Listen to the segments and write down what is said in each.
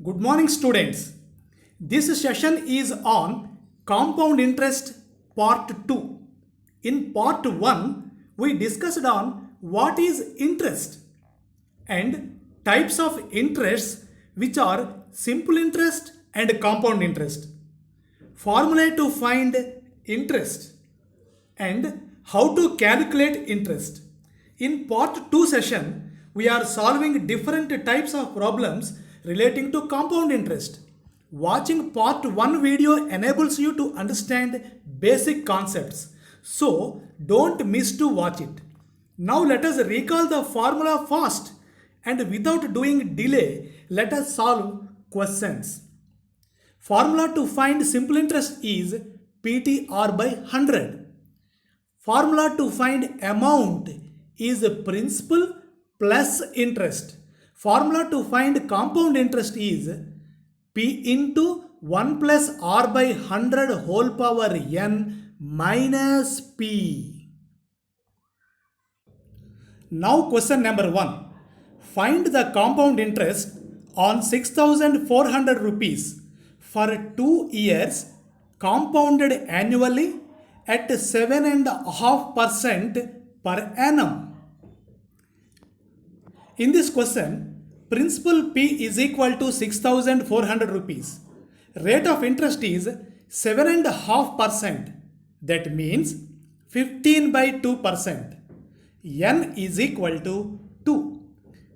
Good morning, students. This session is on compound interest part 2. In part 1, we discussed on what is interest and types of interests, which are simple interest and compound interest. Formula to find interest and how to calculate interest. In part 2 session, we are solving different types of problems relating to compound interest. Watching part 1 video enables you to understand basic concepts. So, don't miss to watch it. Now let us recall the formula fast and without doing delay, let us solve questions. Formula to find simple interest is PTR by 100. Formula to find amount is principal plus interest. Formula to find compound interest is P into 1 plus R by 100 whole power n minus P. Now question number 1. Find the compound interest on 6,400 rupees for 2 years compounded annually at 7.5% per annum. In this question, principal P is equal to 6,400 rupees. Rate of interest is 7.5%. That means 15 by 2%. N is equal to 2.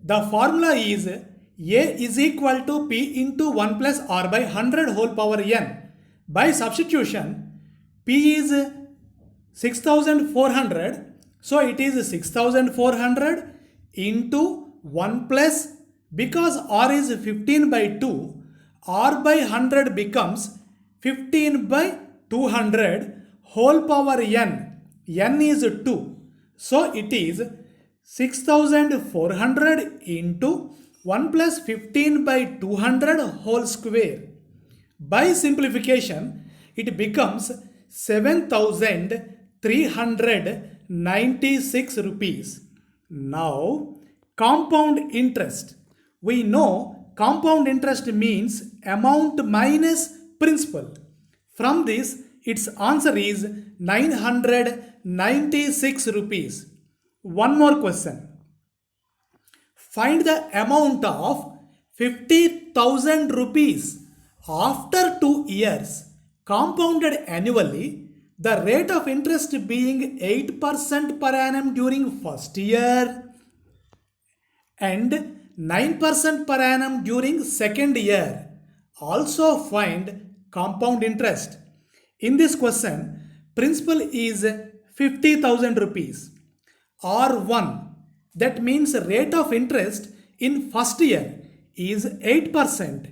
The formula is A is equal to P into 1 plus R by 100 whole power n. By substitution, P is 6,400. So it is 6,400 into 1 plus, because R is 15 by 2, R by 100 becomes 15 by 200 whole power n. N is 2. So it is 6,400 into 1 plus 15 by 200 whole square. By simplification, it becomes 7,396 rupees. Now, compound interest. We know compound interest means amount minus principal. From this, its answer is 996 rupees. One more question. Find the amount of 50,000 rupees after 2 years compounded annually, the rate of interest being 8% per annum during first year and 9% per annum during second year. Also find compound interest. In this question, principal is 50,000 rupees. R1, that means rate of interest in first year is 8%.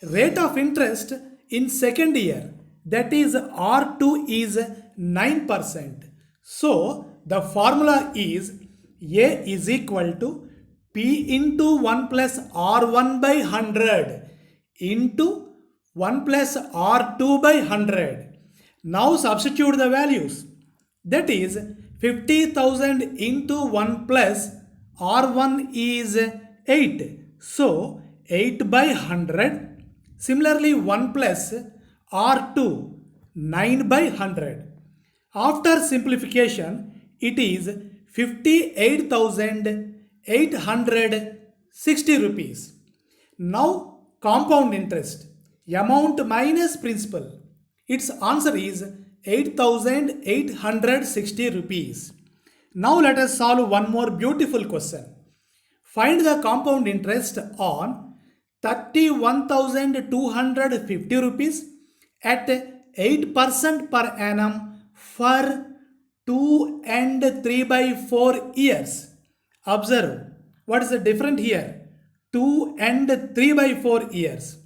Rate of interest in second year, that is R2, is 9%. So the formula is A is equal to P into 1 plus R1 by 100 into 1 plus R2 by 100. Now substitute the values. That is 50,000 into 1 plus R1 is 8. So 8 by 100. Similarly 1 plus R2 9 by 100. After simplification, it is 58,860 rupees. Now compound interest. Amount minus principal. Its answer is 8,860 rupees. Now let us solve one more beautiful question. Find the compound interest on 31,250 rupees at 8% per annum for 2 and 3 by 4 years. Observe, what is the difference here? 2 and 3 by 4 years.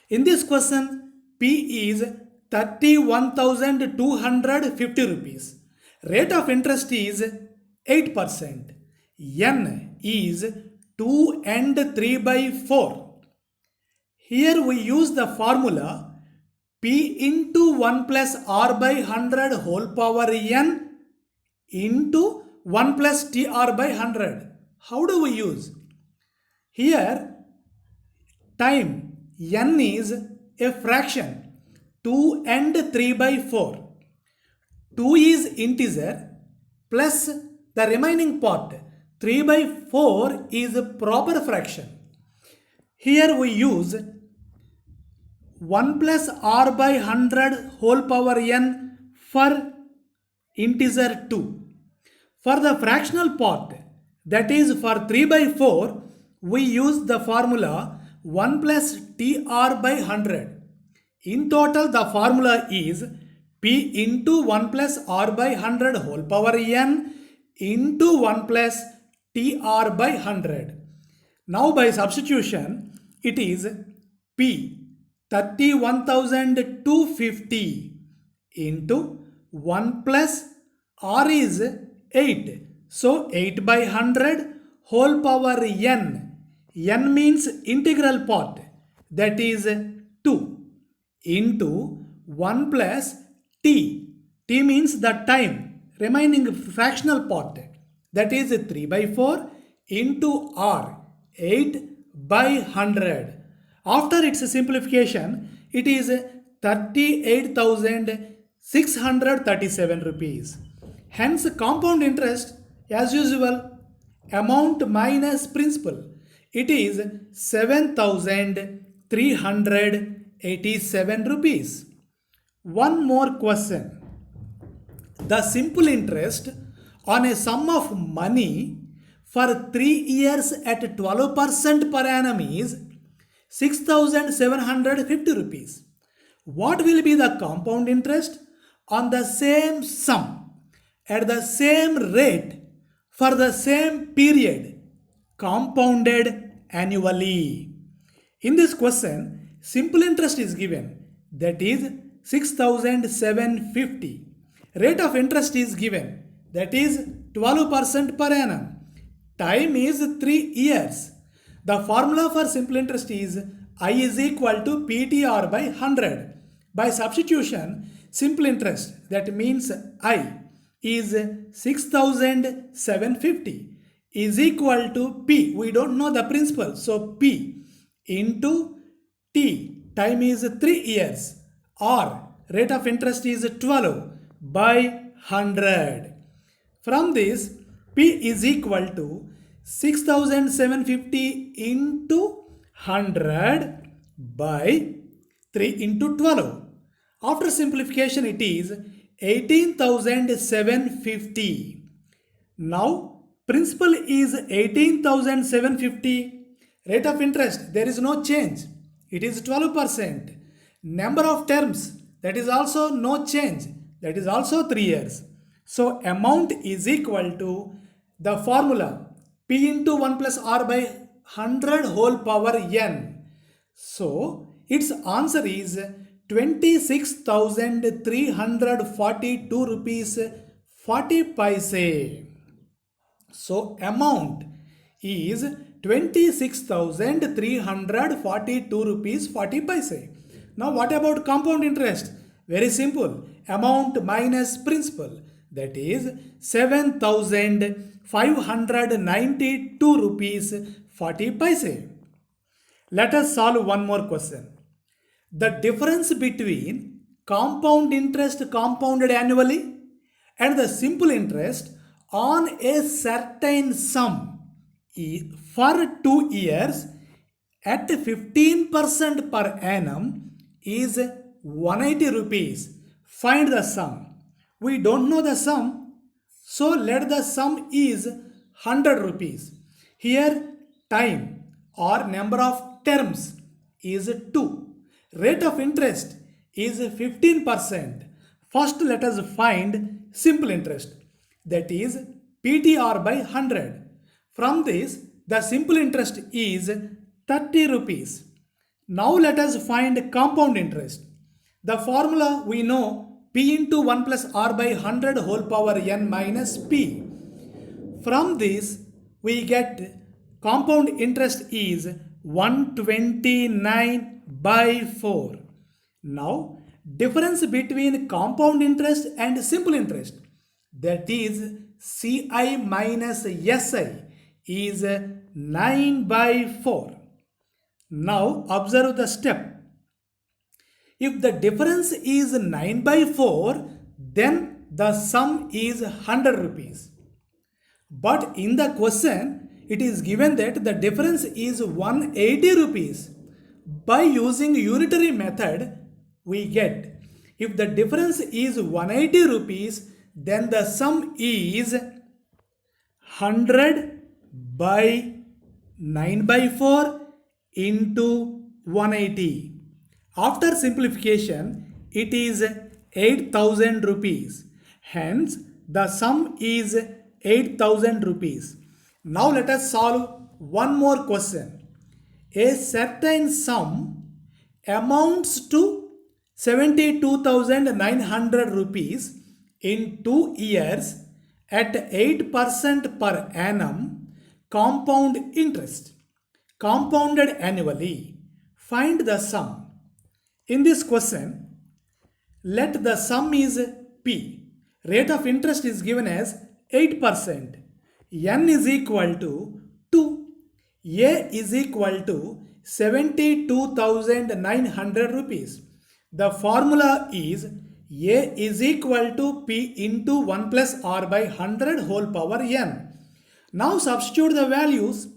In this question, P is 31,250 rupees. Rate of interest is 8%. N is 2 and 3 by 4. Here we use the formula P into 1 plus R by 100 whole power n into 1 plus TR by 100. How do we use? Here time n is a fraction, 2 and 3 by 4. 2 is integer plus the remaining part 3 by 4 is a proper fraction. Here we use 1 plus r by 100 whole power n for integer 2. For the fractional part, that is for 3 by 4, we use the formula 1 plus tr by 100. In total, the formula is p into 1 plus r by 100 whole power n into 1 plus tr by 100. Now by substitution, it is p 31,250 into 1 plus r is 8. So 8 by 100 whole power n. N means integral part, that is 2 into 1 plus t. T means the time, remaining fractional part, that is 3 by 4 into r, 8 by 100. After its simplification, it is 38,637 rupees. Hence, compound interest, as usual, amount minus principal, it is 7,387 rupees. One more question. The simple interest on a sum of money for 3 years at 12% per annum is 6,750 rupees. What will be the compound interest on the same sum at the same rate for the same period, compounded annually? In this question, simple interest is given, that is 6,750. Rate of interest is given, that is 12% per annum. Time is 3 years. The formula for simple interest is I is equal to PTR by 100. By substitution, simple interest, that means I is 6,750 is equal to P. We don't know the principal, so P into T, time is 3 years, R, rate of interest is 12 by 100. From this, P is equal to 6,750 into 100 by 3 into 12. After simplification, it is 18,750. Now, principal is 18,750. Rate of interest, there is no change. It is 12%. Number of terms, that is also no change. That is also 3 years. So, amount is equal to the formula P into 1 plus R by 100 whole power n. So, its answer is 26,342 rupees 40 paise. So, amount is 26,342 rupees 40 paise. Now, what about compound interest? Very simple. Amount minus principal, that is 7,592 rupees 40 paise. Let us solve one more question. The difference between compound interest compounded annually and the simple interest on a certain sum for 2 years at 15% per annum is 180 rupees. Find the sum. We don't know the sum, so let the sum is 100 rupees. Here time or number of terms is 2. Rate of interest is 15%. First let us find simple interest, that is PTR by 100. From this, the simple interest is 30 rupees. Now let us find compound interest. The formula we know, P into 1 plus R by 100 whole power n minus P. From this, we get compound interest is 129 by 4. Now, difference between compound interest and simple interest, that is CI minus SI, is 9 by 4. Now observe the step. If the difference is 9 by 4, then the sum is 100 rupees. But in the question, it is given that the difference is 180 rupees. By using unitary method, we get if the difference is 180 rupees, then the sum is 100 by 9 by 4 into 180. After simplification, it is 8000 rupees. Hence, the sum is 8000 rupees. Now let us solve one more question. A certain sum amounts to 72,900 rupees in 2 years at 8% per annum compound interest, compounded annually. Find the sum. In this question, let the sum is P. Rate of interest is given as 8%. N is equal to 2. A is equal to 72,900 rupees. The formula is A is equal to P into 1 plus R by 100 whole power N. Now substitute the values.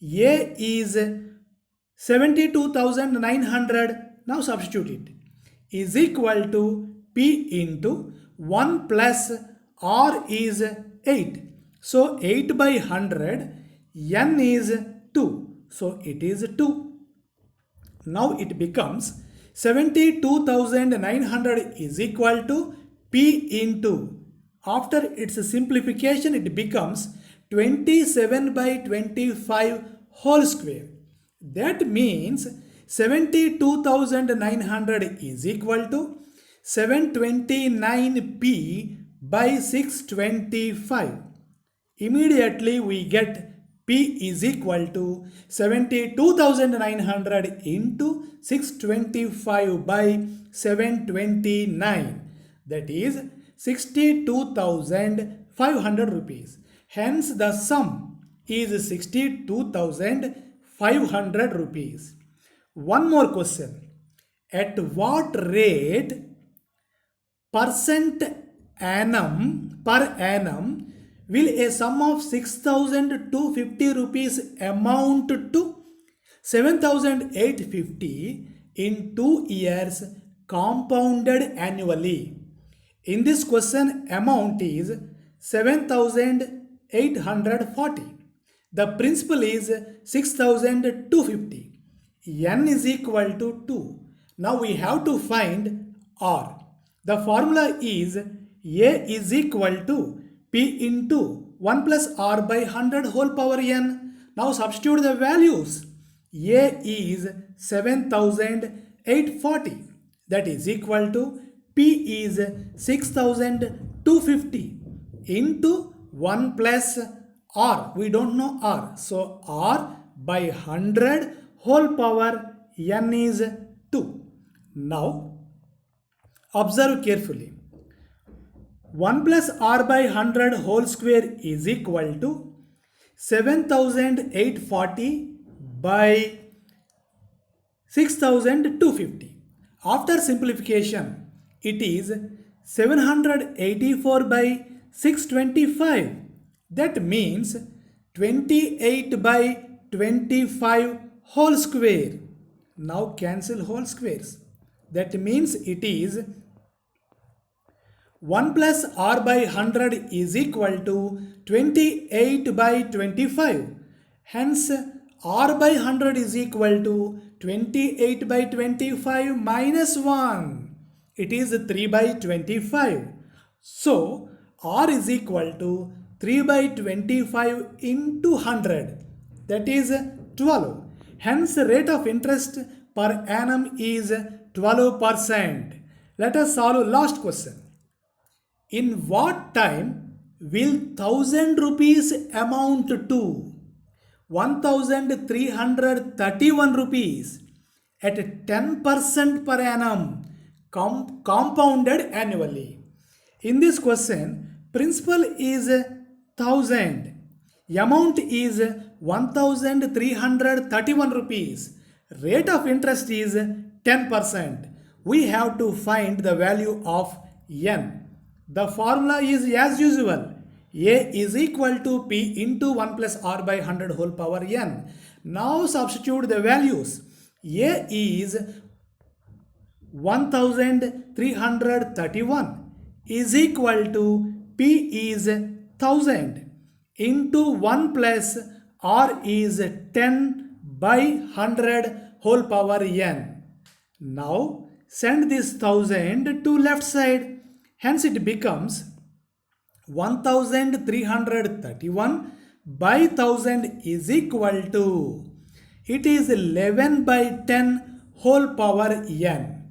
A is 72,900. Now substitute it. Is equal to P into 1 plus R is 8. So 8 by 100, N is 2. So it is 2. Now it becomes 72,900 is equal to P into. After its simplification, it becomes 27 by 25 whole square. That means 72,900 is equal to 729p by 625. Immediately we get P is equal to 72,900 into 625 by 729. That is 62,500 rupees. Hence the sum is 62,500 rupees. One more question. At what rate per annum will a sum of 6,250 rupees amount to 7,850 in 2 years compounded annually? In this question, amount is 7,840. The principal is 6,250. N is equal to 2. Now we have to find R. The formula is A is equal to P into 1 plus R by 100 whole power N. Now substitute the values. A is 7,840. That is equal to P is 6,250 into 1 plus R. We don't know R. So R by 100 whole power N is 2. Now observe carefully. 1 plus R by 100 whole square is equal to 7,840 by 6,250. After simplification, it is 784 by 625. That means 28 by 25 whole square. Now cancel whole squares. That means it is 1 plus R by 100 is equal to 28 by 25. Hence, R by 100 is equal to 28 by 25 minus 1. It is 3 by 25. So, R is equal to 3 by 25 into 100. That is 12. Hence, rate of interest per annum is 12%. Let us solve last question. In what time will 1000 rupees amount to 1331 rupees at 10% per annum compounded annually? In this question, principal is 1000. Amount is 1331 rupees. Rate of interest is 10%. We have to find the value of n. The formula is as usual. A is equal to P into 1 plus R by 100 whole power n. Now substitute the values. A is 1331 is equal to P is 1000 into 1 plus R is 10 by 100 whole power n. Now send this 1000 to left side. Hence it becomes 1331 by 1000 is equal to, it is 11 by 10 whole power n.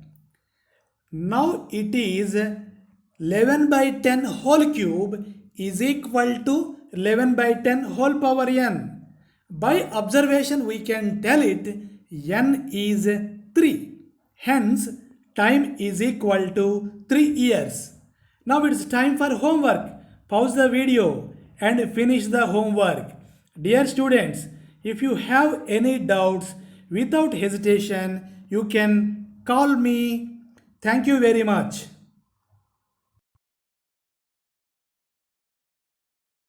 Now it is 11 by 10 whole cube is equal to 11 by 10 whole power n. By observation we can tell it n is 3. Hence time is equal to 3 years. Now it's time for homework. Pause the video and finish the homework. Dear students, if you have any doubts, without hesitation, you can call me. Thank you very much.